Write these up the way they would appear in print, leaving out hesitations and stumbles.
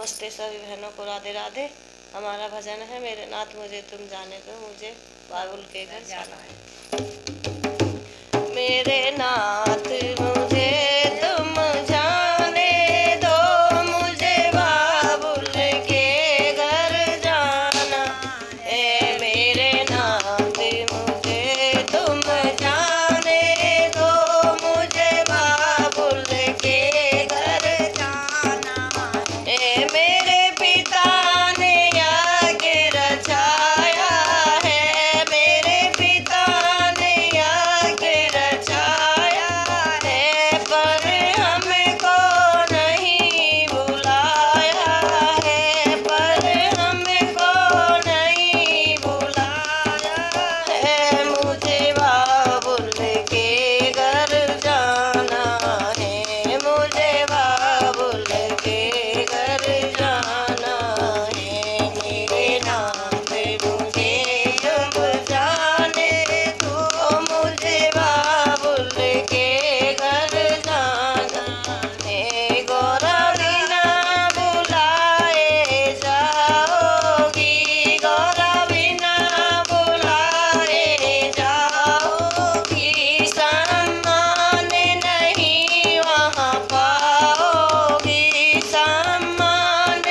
नमस्ते सभी बहनों को, राधे राधे। हमारा भजन है मेरे नाथ मुझे तुम जाने दो, मुझे बाबुल के घर जाना है। मेरे नाथ मुझे तुम जाने दो, मुझे बाबुल के घर जाना है। मेरे नाथ मुझे तुम जाने दो, मुझे बाबुल के घर जाना है। मेरे पिता ने आगे रचाया है, मेरे पिता ने आगे रचाया है, पर हमको नहीं बुलाया है, पर हमको नहीं बुलाया है। मुझे बाबुल के घर जाना है, मुझे बाबुल के घर जाना है। मेरे नाथ मुझे अब जाने दो, मुझे बाबुल के घर जाना है। गौरा बिना बुलाए जाओगी, गौरा बिना बुलाए जाओगी, सम्मान नहीं वहाँ पाओगी, सम्मान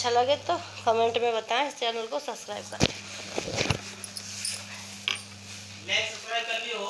अच्छा लगे तो कमेंट में बताएं, इस चैनल को सब्सक्राइब करें।